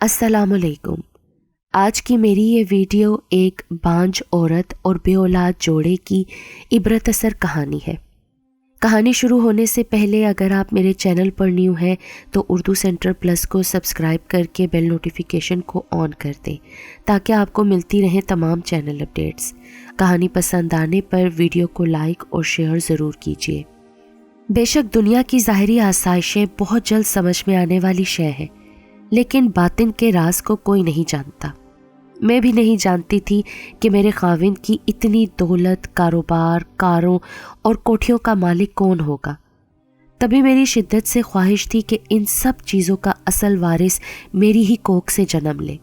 السلام علیکم۔ آج کی میری یہ ویڈیو ایک بانجھ عورت اور بے اولاد جوڑے کی عبرت اثر کہانی ہے۔ کہانی شروع ہونے سے پہلے اگر آپ میرے چینل پر نیو ہیں تو اردو سینٹر پلس کو سبسکرائب کر کے بیل نوٹیفیکیشن کو آن کر دیں تاکہ آپ کو ملتی رہیں تمام چینل اپڈیٹس۔ کہانی پسند آنے پر ویڈیو کو لائک اور شیئر ضرور کیجیے۔ بے شک دنیا کی ظاہری آسائشیں بہت جلد سمجھ میں آنے والی شے ہے، لیکن باطن کے راز کو کوئی نہیں جانتا۔ میں بھی نہیں جانتی تھی کہ میرے خاوند کی اتنی دولت، کاروبار، کاروں اور کوٹھیوں کا مالک کون ہوگا۔ تبھی میری شدت سے خواہش تھی کہ ان سب چیزوں کا اصل وارث میری ہی کوکھ سے جنم لے۔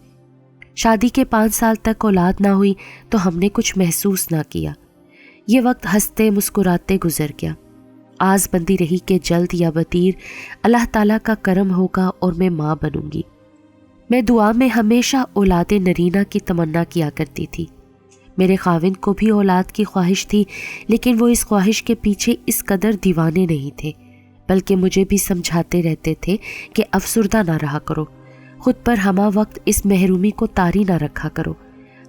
شادی کے 5 سال تک اولاد نہ ہوئی تو ہم نے کچھ محسوس نہ کیا۔ یہ وقت ہنستے مسکراتے گزر گیا۔ آس بندی رہی کہ جلد یا بدیر اللہ تعالیٰ کا کرم ہوگا اور میں ماں بنوں گی۔ میں دعا میں ہمیشہ اولاد نرینہ کی تمنا کیا کرتی تھی۔ میرے خاوند کو بھی اولاد کی خواہش تھی، لیکن وہ اس خواہش کے پیچھے اس قدر دیوانے نہیں تھے، بلکہ مجھے بھی سمجھاتے رہتے تھے کہ افسردہ نہ رہا کرو، خود پر ہمہ وقت اس محرومی کو طاری نہ رکھا کرو۔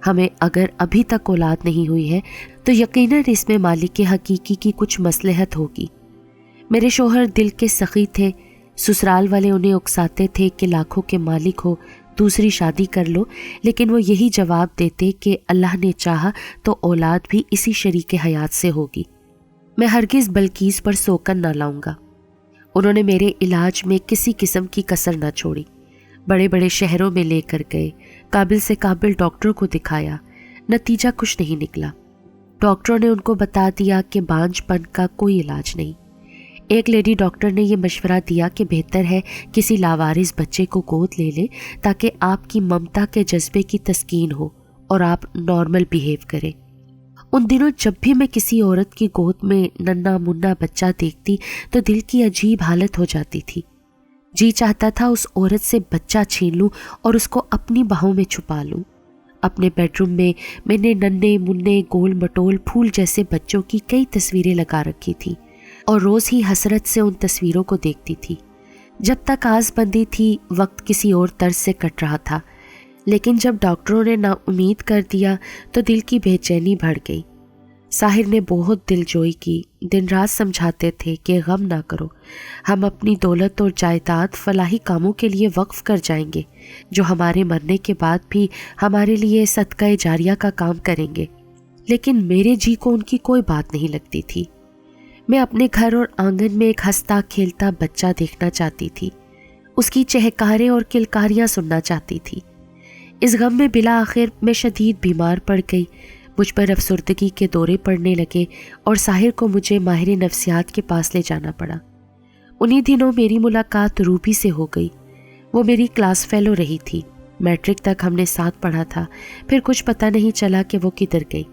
ہمیں اگر ابھی تک اولاد نہیں ہوئی ہے تو یقیناً اس میں مالک حقیقی کی کچھ مصلحت ہوگی۔ میرے شوہر دل کے سخی تھے۔ سسرال والے انہیں اکساتے تھے کہ لاکھوں کے مالک ہو، دوسری شادی کر لو، لیکن وہ یہی جواب دیتے کہ اللہ نے چاہا تو اولاد بھی اسی شریک حیات سے ہوگی۔ میں ہرگز بلقیس پر سوکن نہ لاؤں گا۔ انہوں نے میرے علاج میں کسی قسم کی کسر نہ چھوڑی۔ بڑے بڑے شہروں میں لے کر گئے، قابل سے قابل ڈاکٹر کو دکھایا، نتیجہ کچھ نہیں نکلا۔ ڈاکٹروں نے ان کو بتا دیا کہ بانجھ پن کا کوئی علاج نہیں۔ ایک لیڈی ڈاکٹر نے یہ مشورہ دیا کہ بہتر ہے کسی لاوارث بچے کو گود لے لیں تاکہ آپ کی ممتا کے جذبے کی تسکین ہو اور آپ نارمل بیہیو کریں۔ ان دنوں جب بھی میں کسی عورت کی گود میں ننھا منا بچہ دیکھتی تو دل کی عجیب حالت ہو جاتی تھی۔ جی چاہتا تھا اس عورت سے بچہ چھین لوں اور اس کو اپنی باہوں میں چھپا لوں۔ اپنے بیڈ روم میں میں نے ننھے منے گول مٹول پھول جیسے بچوں کی کئی تصویریں لگا رکھی تھی اور روز ہی حسرت سے ان تصویروں کو دیکھتی تھی۔ جب تک آس بندی تھی وقت کسی اور طرز سے کٹ رہا تھا، لیکن جب ڈاکٹروں نے نا امید کر دیا تو دل کی بے چینی بڑھ گئی۔ ساحر نے بہت دل جوئی کی، دن رات سمجھاتے تھے کہ غم نہ کرو، ہم اپنی دولت اور جائیداد فلاحی کاموں کے لیے وقف کر جائیں گے جو ہمارے مرنے کے بعد بھی ہمارے لیے صدقہ جاریہ کا کام کریں گے۔ لیکن میرے جی کو ان کی کوئی بات نہیں لگتی تھی۔ میں اپنے گھر اور آنگن میں ایک ہنستا کھیلتا بچہ دیکھنا چاہتی تھی، اس کی چہکاریں اور کلکاریاں سننا چاہتی تھی۔ اس غم میں بالآخر میں شدید بیمار پڑ گئی، مجھ پر افسردگی کے دورے پڑنے لگے اور ساحر کو مجھے ماہر نفسیات کے پاس لے جانا پڑا۔ انہی دنوں میری ملاقات روبی سے ہو گئی۔ وہ میری کلاس فیلو رہی تھی۔ میٹرک تک ہم نے ساتھ پڑھا تھا، پھر کچھ پتہ نہیں چلا کہ وہ کدھر گئی۔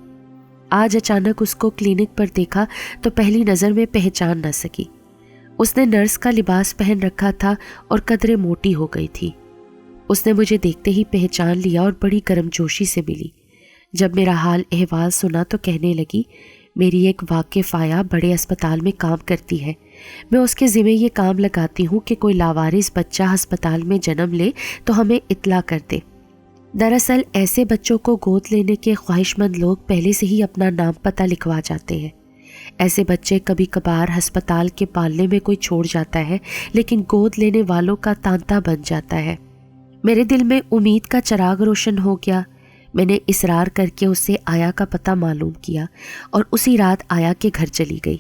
آج اچانک اس کو کلینک پر دیکھا تو پہلی نظر میں پہچان نہ سکی۔ اس نے نرس کا لباس پہن رکھا تھا اور قدرے موٹی ہو گئی تھی۔ اس نے مجھے دیکھتے ہی پہچان لیا اور بڑی گرم جوشی سے ملی۔ جب میرا حال احوال سنا تو کہنے لگی، میری ایک واقف آیا بڑے اسپتال میں کام کرتی ہے، میں اس کے ذمہ یہ کام لگاتی ہوں کہ کوئی لاوارث بچہ ہسپتال میں جنم لے تو ہمیں اطلاع کر دے۔ دراصل ایسے بچوں کو گود لینے کے خواہش مند لوگ پہلے سے ہی اپنا نام پتہ لکھوا جاتے ہیں۔ ایسے بچے کبھی کبھار ہسپتال کے پالنے میں کوئی چھوڑ جاتا ہے، لیکن گود لینے والوں کا تانتا بن جاتا ہے۔ میرے دل میں امید کا چراغ روشن ہو گیا۔ میں نے اصرار کر کے اس سے آیا کا پتہ معلوم کیا اور اسی رات آیا کے گھر چلی گئی۔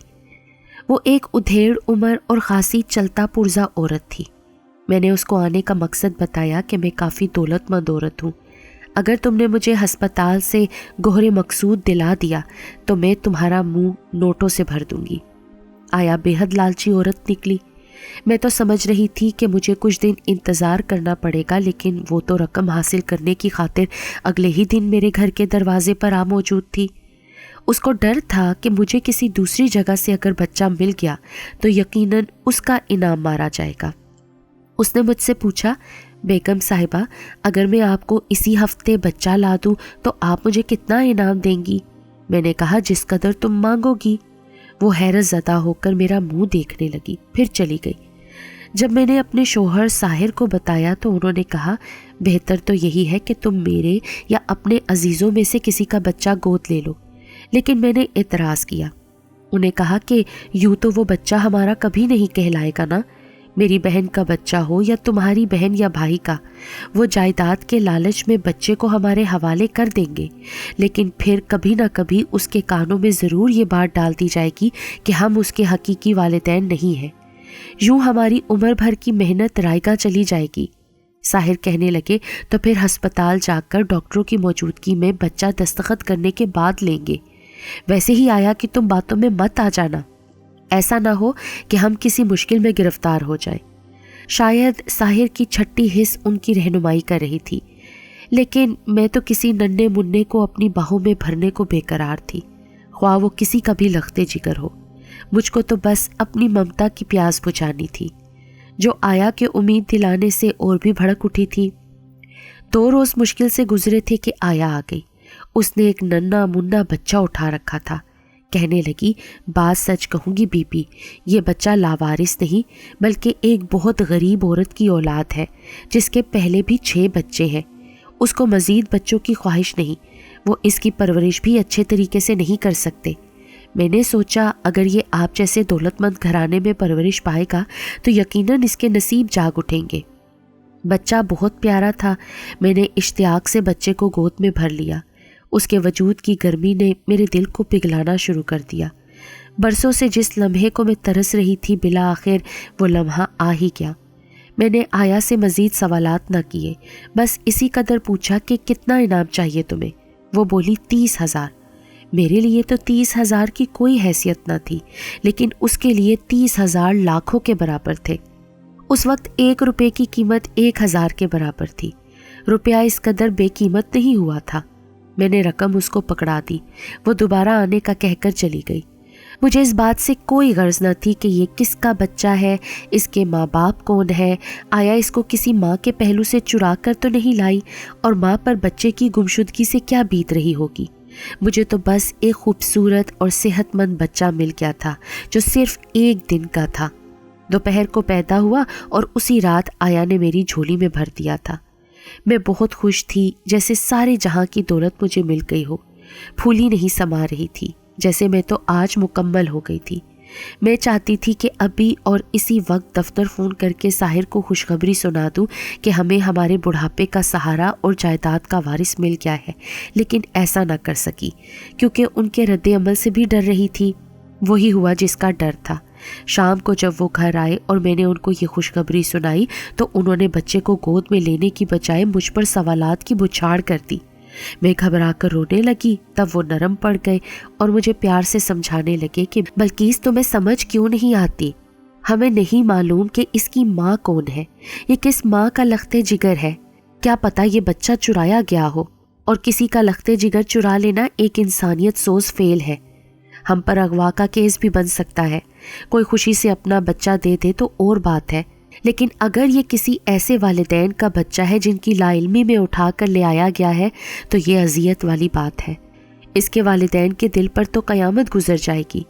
وہ ایک ادھیڑ عمر اور خاصی چلتا پرزا عورت تھی۔ میں نے اس کو آنے کا مقصد بتایا کہ میں کافی دولت مند عورت ہوں، اگر تم نے مجھے ہسپتال سے گوہر مقصود دلا دیا تو میں تمہارا منہ نوٹوں سے بھر دوں گی۔ آیا بے حد لالچی عورت نکلی۔ میں تو سمجھ رہی تھی کہ مجھے کچھ دن انتظار کرنا پڑے گا، لیکن وہ تو رقم حاصل کرنے کی خاطر اگلے ہی دن میرے گھر کے دروازے پر آ موجود تھی۔ اس کو ڈر تھا کہ مجھے کسی دوسری جگہ سے اگر بچہ مل گیا تو یقیناً اس کا انعام مارا جائے گا۔ اس نے مجھ سے پوچھا، بیگم صاحبہ، اگر میں آپ کو اسی ہفتے بچہ لا دوں تو آپ مجھے کتنا انعام دیں گی؟ میں نے کہا، جس قدر تم مانگو گی۔ وہ حیرت زدہ ہو کر میرا منہ دیکھنے لگی، پھر چلی گئی۔ جب میں نے اپنے شوہر ساحر کو بتایا تو انہوں نے کہا بہتر تو یہی ہے کہ تم میرے یا اپنے عزیزوں میں سے کسی کا بچہ گود لے لو، لیکن میں نے اعتراض کیا۔ انہیں کہا کہ یوں تو وہ بچہ ہمارا کبھی نہیں کہلائے گا نا، میری بہن کا بچہ ہو یا تمہاری بہن یا بھائی کا، وہ جائیداد کے لالچ میں بچے کو ہمارے حوالے کر دیں گے، لیکن پھر کبھی نہ کبھی اس کے کانوں میں ضرور یہ بات ڈال دی جائے گی کہ ہم اس کے حقیقی والدین نہیں ہیں، یوں ہماری عمر بھر کی محنت رائگاں چلی جائے گی۔ ساحر کہنے لگے تو پھر ہسپتال جا کر ڈاکٹروں کی موجودگی میں بچہ دستخط کرنے کے بعد لیں گے، ویسے ہی آیا کہ تم باتوں میں مت آ جانا، ایسا نہ ہو کہ ہم کسی مشکل میں گرفتار ہو جائیں۔ شاید ساحر کی چھٹی حس ان کی رہنمائی کر رہی تھی، لیکن میں تو کسی ننھے منھے کو اپنی باہوں میں بھرنے کو بے قرار تھی، خواہ وہ کسی کا بھی لختے جگر ہو۔ مجھ کو تو بس اپنی ممتا کی پیاس بجھانی تھی، جو آیا کہ امید دلانے سے اور بھی بھڑک اٹھی تھی۔ 2 روز مشکل سے گزرے تھے کہ آیا آ گئی۔ اس نے ایک ننھا منھا بچہ اٹھا رکھا تھا۔ کہنے لگی بات سچ کہوں گی بی بی، یہ بچہ لاوارث نہیں بلکہ ایک بہت غریب عورت کی اولاد ہے جس کے پہلے بھی 6 بچے ہیں۔ اس کو مزید بچوں کی خواہش نہیں، وہ اس کی پرورش بھی اچھے طریقے سے نہیں کر سکتے۔ میں نے سوچا اگر یہ آپ جیسے دولت مند گھرانے میں پرورش پائے گا تو یقیناً اس کے نصیب جاگ اٹھیں گے۔ بچہ بہت پیارا تھا، میں نے اشتیاق سے بچے کو گود میں بھر لیا۔ اس کے وجود کی گرمی نے میرے دل کو پگھلانا شروع کر دیا۔ برسوں سے جس لمحے کو میں ترس رہی تھی بالآخر وہ لمحہ آ ہی گیا۔ میں نے آیا سے مزید سوالات نہ کیے، بس اسی قدر پوچھا کہ کتنا انعام چاہیے تمہیں؟ وہ بولی 30,000۔ میرے لیے تو 30,000 کی کوئی حیثیت نہ تھی، لیکن اس کے لیے 30,000 لاکھوں کے برابر تھے۔ اس وقت 1 روپے کی قیمت 1,000 کے برابر تھی۔ روپیہ اس قدر بے قیمت نہیں ہوا تھا۔ میں نے رقم اس کو پکڑا دی، وہ دوبارہ آنے کا کہہ کر چلی گئی۔ مجھے اس بات سے کوئی غرض نہ تھی کہ یہ کس کا بچہ ہے، اس کے ماں باپ کون ہے، آیا اس کو کسی ماں کے پہلو سے چرا کر تو نہیں لائی، اور ماں پر بچے کی گمشدگی سے کیا بیت رہی ہوگی۔ مجھے تو بس ایک خوبصورت اور صحت مند بچہ مل گیا تھا جو صرف 1 دن کا تھا۔ دوپہر کو پیدا ہوا اور اسی رات آیا نے میری جھولی میں بھر دیا تھا۔ میں بہت خوش تھی، جیسے سارے جہاں کی دولت مجھے مل گئی ہو۔ پھولی نہیں سما رہی تھی، جیسے میں تو آج مکمل ہو گئی تھی۔ میں چاہتی تھی کہ ابھی اور اسی وقت دفتر فون کر کے ساحر کو خوشخبری سنا دوں کہ ہمیں ہمارے بڑھاپے کا سہارا اور جائیداد کا وارث مل گیا ہے، لیکن ایسا نہ کر سکی کیونکہ ان کے رد عمل سے بھی ڈر رہی تھی۔ وہی ہوا جس کا ڈر تھا۔ شام کو جب وہ گھر آئے اور میں نے ان کو یہ خوشخبری سنائی تو انہوں نے بچے کو گود میں لینے کی بجائے مجھ پر سوالات کی بچھاڑ کر دی۔ میں گھبرا کر رونے لگی، تب وہ نرم پڑ گئے اور مجھے پیار سے سمجھانے لگے کہ بلقیس تمہیں سمجھ کیوں نہیں آتی؟ ہمیں نہیں معلوم کہ اس کی ماں کون ہے، یہ کس ماں کا لختے جگر ہے۔ کیا پتہ یہ بچہ چرایا گیا ہو، اور کسی کا لختے جگر چرا لینا ایک انسانیت سوز فعل ہے۔ ہم پر اغوا کا کیس بھی بن سکتا ہے۔ کوئی خوشی سے اپنا بچہ دے دے تو اور بات ہے، لیکن اگر یہ کسی ایسے والدین کا بچہ ہے جن کی لا علمی میں اٹھا کر لے آیا گیا ہے تو یہ اذیت والی بات ہے۔ اس کے والدین کے دل پر تو قیامت گزر جائے گی۔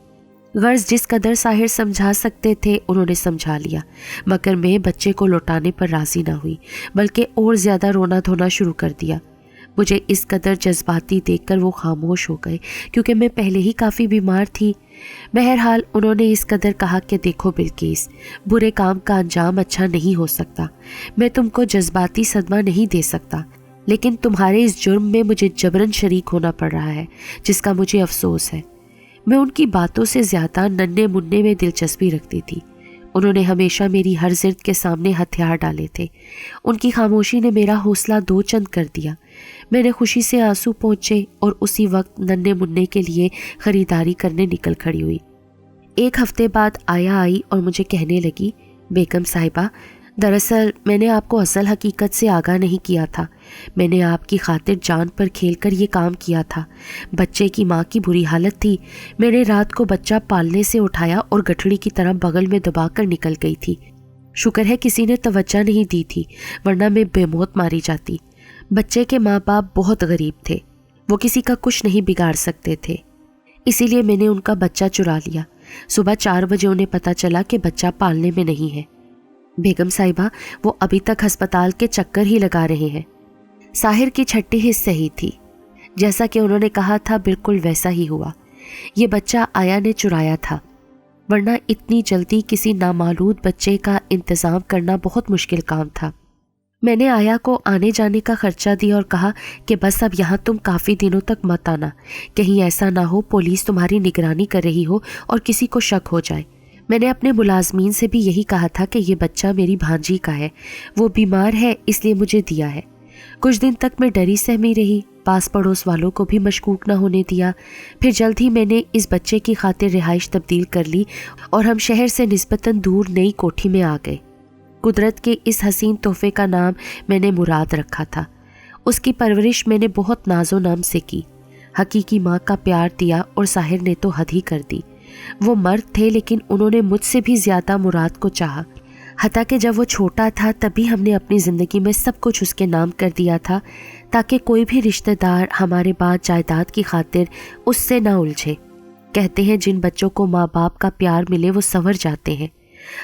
غرض جس قدر ساحر سمجھا سکتے تھے انہوں نے سمجھا لیا، مگر میں بچے کو لوٹانے پر راضی نہ ہوئی، بلکہ اور زیادہ رونا دھونا شروع کر دیا۔ مجھے اس قدر جذباتی دیکھ کر وہ خاموش ہو گئے کیونکہ میں پہلے ہی کافی بیمار تھی۔ بہرحال انہوں نے اس قدر کہا کہ دیکھو بلقیس، برے کام کا انجام اچھا نہیں ہو سکتا، میں تم کو جذباتی صدمہ نہیں دے سکتا، لیکن تمہارے اس جرم میں مجھے جبراً شریک ہونا پڑ رہا ہے جس کا مجھے افسوس ہے۔ میں ان کی باتوں سے زیادہ ننھے منھے میں دلچسپی رکھتی تھی۔ انہوں نے ہمیشہ میری ہر ضد کے سامنے ہتھیار ڈالے تھے۔ ان کی خاموشی نے میرا حوصلہ 2 چند کر دیا۔ میں نے خوشی سے آنسو پہنچے اور اسی وقت ننھے منھے کے لیے خریداری کرنے نکل کھڑی ہوئی۔ 1 ہفتے بعد آیا آئی اور مجھے کہنے لگی، بیگم صاحبہ، دراصل میں نے آپ کو اصل حقیقت سے آگاہ نہیں کیا تھا۔ میں نے آپ کی خاطر جان پر کھیل کر یہ کام کیا تھا۔ بچے کی ماں کی بری حالت تھی، میں نے رات کو بچہ پالنے سے اٹھایا اور گٹھڑی کی طرح بغل میں دبا کر نکل گئی تھی۔ شکر ہے کسی نے توجہ نہیں دی تھی، ورنہ میں بے موت ماری جاتی۔ بچے کے ماں باپ بہت غریب تھے، وہ کسی کا کچھ نہیں بگاڑ سکتے تھے، اسی لیے میں نے ان کا بچہ چرا لیا۔ صبح 4 بجے انہیں پتہ چلا کہ بچہ پالنے میں نہیں ہے۔ بیگم صاحبہ وہ ابھی تک ہسپتال کے چکر ہی لگا رہے ہیں۔ ساحر کی چھٹی حص صحیح تھی، جیسا کہ انہوں نے کہا تھا بالکل ویسا ہی ہوا۔ یہ بچہ آیا نے چرایا تھا، ورنہ اتنی جلدی کسی نامولود بچے کا انتظام کرنا بہت مشکل کام تھا۔ میں نے آیا کو آنے جانے کا خرچہ دیا اور کہا کہ بس اب یہاں تم کافی دنوں تک مت آنا، کہیں ایسا نہ ہو پولیس تمہاری نگرانی کر رہی ہو اور کسی کو شک ہو جائے۔ میں نے اپنے ملازمین سے بھی یہی کہا تھا کہ یہ بچہ میری بھانجی کا ہے، وہ بیمار ہے اس لیے مجھے دیا ہے۔ کچھ دن تک میں ڈری سہمی رہی، پاس پڑوس والوں کو بھی مشکوک نہ ہونے دیا۔ پھر جلد ہی میں نے اس بچے کی خاطر رہائش تبدیل کر لی اور ہم شہر سے نسبتاً دور نئی کوٹھی میں آ گئے۔ قدرت کے اس حسین تحفے کا نام میں نے مراد رکھا تھا۔ اس کی پرورش میں نے بہت ناز و نام سے کی، حقیقی ماں کا پیار دیا اور ساحر نے تو حد ہی کر دی۔ وہ مرد تھے لیکن انہوں نے مجھ سے بھی زیادہ مراد کو چاہا، حتیٰ کہ جب وہ چھوٹا تھا تبھی ہم نے اپنی زندگی میں سب کچھ اس کے نام کر دیا تھا تاکہ کوئی بھی رشتہ دار ہمارے بعد جائیداد کی خاطر اس سے نہ الجھے۔ کہتے ہیں جن بچوں کو ماں باپ کا پیار ملے وہ سنور جاتے ہیں۔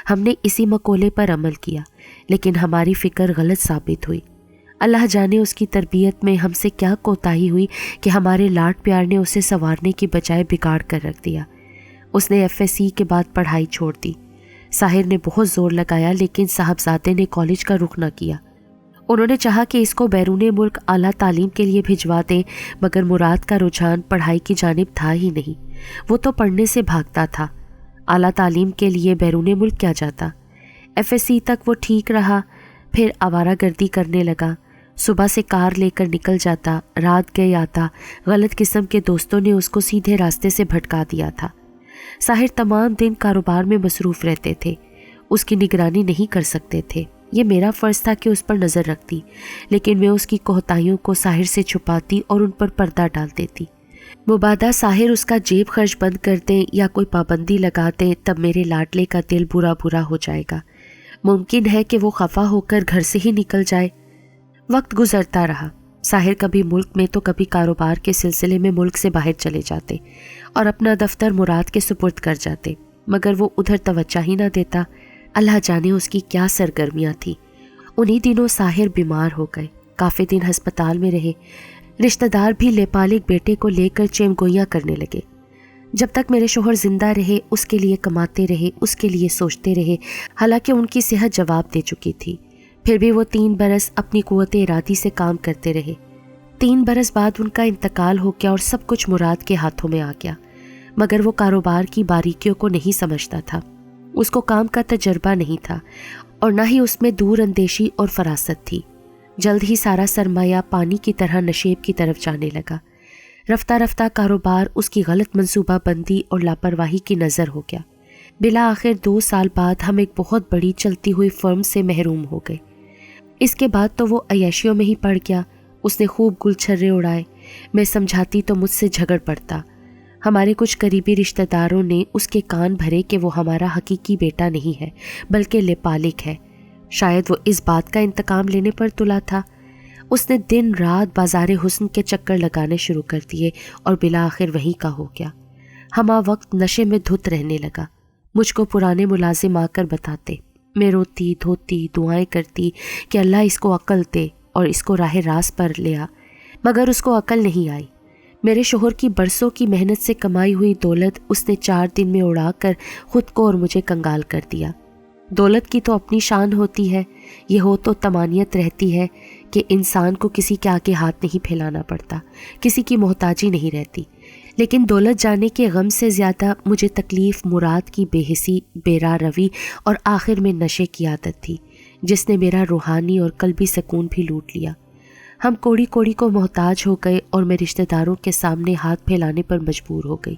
ہم نے اسی مقولے پر عمل کیا، لیکن ہماری فکر غلط ثابت ہوئی۔ اللہ جانے اس کی تربیت میں ہم سے کیا کوتاہی ہوئی کہ ہمارے لاڈ پیار نے اسے سنوارنے کی بجائے بگاڑ کر رکھ دیا۔ اس نے FSC کے بعد پڑھائی چھوڑ دی۔ ساحر نے بہت زور لگایا لیکن صاحبزادے نے کالج کا رخ نہ کیا۔ انہوں نے چاہا کہ اس کو بیرون ملک اعلیٰ تعلیم کے لیے بھجوا دیں، مگر مراد کا رجحان پڑھائی کی جانب تھا ہی نہیں۔ وہ تو پڑھنے سے بھاگتا تھا، اعلیٰ تعلیم کے لیے بیرون ملک کیا جاتا۔ FSC تک وہ ٹھیک رہا، پھر آوارہ گردی کرنے لگا۔ صبح سے کار لے کر نکل جاتا، رات گئے آتا۔ غلط قسم کے دوستوں نے اس کو سیدھے راستے سے بھٹکا دیا تھا۔ ساحر تمام دن کاروبار میں مصروف رہتے تھے، اس کی نگرانی نہیں کر سکتے تھے۔ یہ میرا فرض تھا کہ اس پر نظر رکھتی، لیکن میں اس کی کوتاہیوں کو ساحر سے چھپاتی اور ان پر پردہ ڈال دیتی۔ مبادا ساحر اس کا جیب خرچ بند کر دیں یا کوئی پابندی لگا دیں، تب میرے لاڈلے کا دل برا برا ہو جائے گا۔ ممکن ہے کہ وہ خفا ہو کر گھر سے ہی نکل جائے۔ وقت گزرتا رہا۔ ساحر کبھی ملک میں تو کبھی کاروبار کے سلسلے میں ملک سے باہر چلے جاتے اور اپنا دفتر مراد کے سپرد کر جاتے، مگر وہ ادھر توجہ ہی نہ دیتا۔ اللہ جانے اس کی کیا سرگرمیاں تھیں۔ انہی دنوں ساحر بیمار ہو گئے، کافی دن ہسپتال میں رہے۔ رشتہ دار بھی لیپالک بیٹے کو لے کر چیم گوئیاں کرنے لگے۔ جب تک میرے شوہر زندہ رہے اس کے لیے کماتے رہے، اس کے لیے سوچتے رہے، حالانکہ ان کی صحت جواب دے چکی تھی۔ پھر بھی وہ 3 برس اپنی قوت ارادی سے کام کرتے رہے۔ 3 برس بعد ان کا انتقال ہو گیا اور سب کچھ مراد کے ہاتھوں میں آ گیا، مگر وہ کاروبار کی باریکیوں کو نہیں سمجھتا تھا۔ اس کو کام کا تجربہ نہیں تھا اور نہ ہی اس میں دور اندیشی اور فراست تھی۔ جلد ہی سارا سرمایہ پانی کی طرح نشیب کی طرف جانے لگا۔ رفتہ رفتہ کاروبار اس کی غلط منصوبہ بندی اور لاپرواہی کی نظر ہو گیا۔ بالآخر 2 سال بعد ہم ایک بہت بڑی چلتی ہوئی فرم سے محروم ہو گئے۔ اس کے بعد تو وہ عیاشیوں میں ہی پڑ گیا۔ اس نے خوب گل چھرے اڑائے۔ میں سمجھاتی تو مجھ سے جھگڑ پڑتا۔ ہمارے کچھ قریبی رشتہ داروں نے اس کے کان بھرے کہ وہ ہمارا حقیقی بیٹا نہیں ہے بلکہ لیپالک ہے۔ شاید وہ اس بات کا انتقام لینے پر تلا تھا۔ اس نے دن رات بازار حسن کے چکر لگانے شروع کر دیے اور بالآخر وہیں کا ہو گیا۔ ہمہ وقت نشے میں دھت رہنے لگا۔ مجھ کو پرانے ملازم آ کر بتاتے، میں روتی دھوتی دعائیں کرتی کہ اللہ اس کو عقل دے اور اس کو راہ راست پر لے آ، مگر اس کو عقل نہیں آئی۔ میرے شوہر کی برسوں کی محنت سے کمائی ہوئی دولت اس نے 4 دن میں اڑا کر خود کو اور مجھے کنگال کر دیا۔ دولت کی تو اپنی شان ہوتی ہے، یہ ہو تو طمانیت رہتی ہے کہ انسان کو کسی کے آگے ہاتھ نہیں پھیلانا پڑتا، کسی کی محتاجی نہیں رہتی۔ لیکن دولت جانے کے غم سے زیادہ مجھے تکلیف مراد کی بے حسی، بے راہ روی اور آخر میں نشے کی عادت تھی، جس نے میرا روحانی اور قلبی سکون بھی لوٹ لیا۔ ہم کوڑی کوڑی کو محتاج ہو گئے اور میں رشتہ داروں کے سامنے ہاتھ پھیلانے پر مجبور ہو گئی۔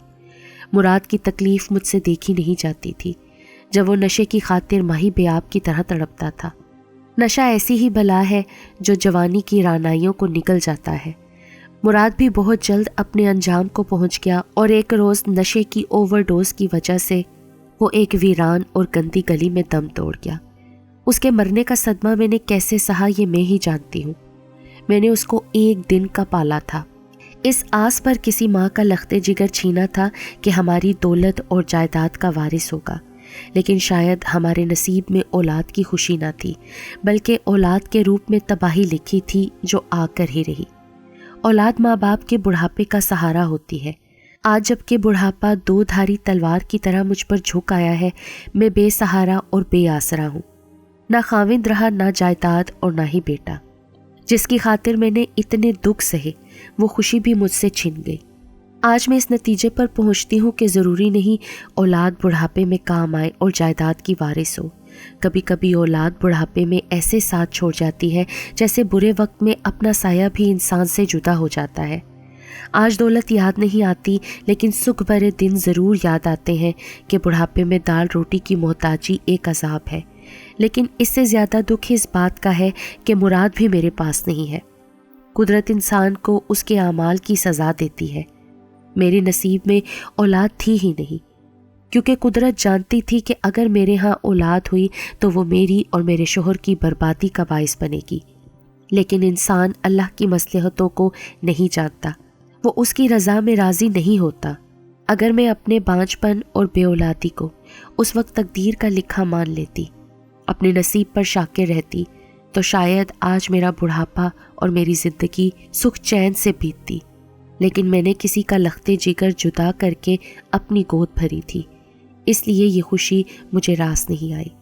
مراد کی تکلیف مجھ سے دیکھی نہیں جاتی تھی جب وہ نشے کی خاطر ماہی بے آب کی طرح تڑپتا تھا۔ نشہ ایسی ہی بلا ہے جو جوانی کی رعنائیوں کو نگل جاتا ہے۔ مراد بھی بہت جلد اپنے انجام کو پہنچ گیا اور ایک روز نشے کی اوور ڈوز کی وجہ سے وہ ایک ویران اور گندی گلی میں دم توڑ گیا۔ اس کے مرنے کا صدمہ میں نے کیسے سہا یہ میں ہی جانتی ہوں۔ میں نے اس کو 1 دن کا پالا تھا، اس آس پر کسی ماں کا لخت جگر چھینا تھا کہ ہماری دولت اور جائیداد کا وارث ہوگا، لیکن شاید ہمارے نصیب میں اولاد کی خوشی نہ تھی، بلکہ اولاد کے روپ میں تباہی لکھی تھی جو آ کر ہی رہی۔ اولاد ماں باپ کے بڑھاپے کا سہارا ہوتی ہے۔ آج جب کہ بڑھاپا دو دھاری تلوار کی طرح مجھ پر جھک آیا ہے، میں بے سہارا اور بے آسرا ہوں۔ نہ خاوند رہا، نہ جائیداد اور نہ ہی بیٹا۔ جس کی خاطر میں نے اتنے دکھ سہے، وہ خوشی بھی مجھ سے چھن گئی۔ آج میں اس نتیجے پر پہنچتی ہوں کہ ضروری نہیں اولاد بڑھاپے میں کام آئے اور جائیداد کی وارث ہو۔ کبھی کبھی اولاد بڑھاپے میں ایسے ساتھ چھوڑ جاتی ہے جیسے برے وقت میں اپنا سایہ بھی انسان سے جدا ہو جاتا ہے۔ آج دولت یاد نہیں آتی، لیکن سکھ بھرے دن ضرور یاد آتے ہیں کہ بڑھاپے میں دال روٹی کی محتاجی ایک عذاب ہے۔ لیکن اس سے زیادہ دکھ اس بات کا ہے کہ مراد بھی میرے پاس نہیں ہے۔ قدرت انسان کو اس کے اعمال کی سزا دیتی ہے۔ میرے نصیب میں اولاد تھی ہی نہیں، کیونکہ قدرت جانتی تھی کہ اگر میرے ہاں اولاد ہوئی تو وہ میری اور میرے شوہر کی بربادی کا باعث بنے گی۔ لیکن انسان اللہ کی مصلحتوں کو نہیں جانتا، وہ اس کی رضا میں راضی نہیں ہوتا۔ اگر میں اپنے بانجپن اور بے اولادی کو اس وقت تقدیر کا لکھا مان لیتی، اپنے نصیب پر شاکر رہتی، تو شاید آج میرا بڑھاپا اور میری زندگی سکھ چین سے بیتتی۔ لیکن میں نے کسی کا لختے جگر جدا کر کے اپنی گود بھری تھی، اس لیے یہ خوشی مجھے راس نہیں آئی۔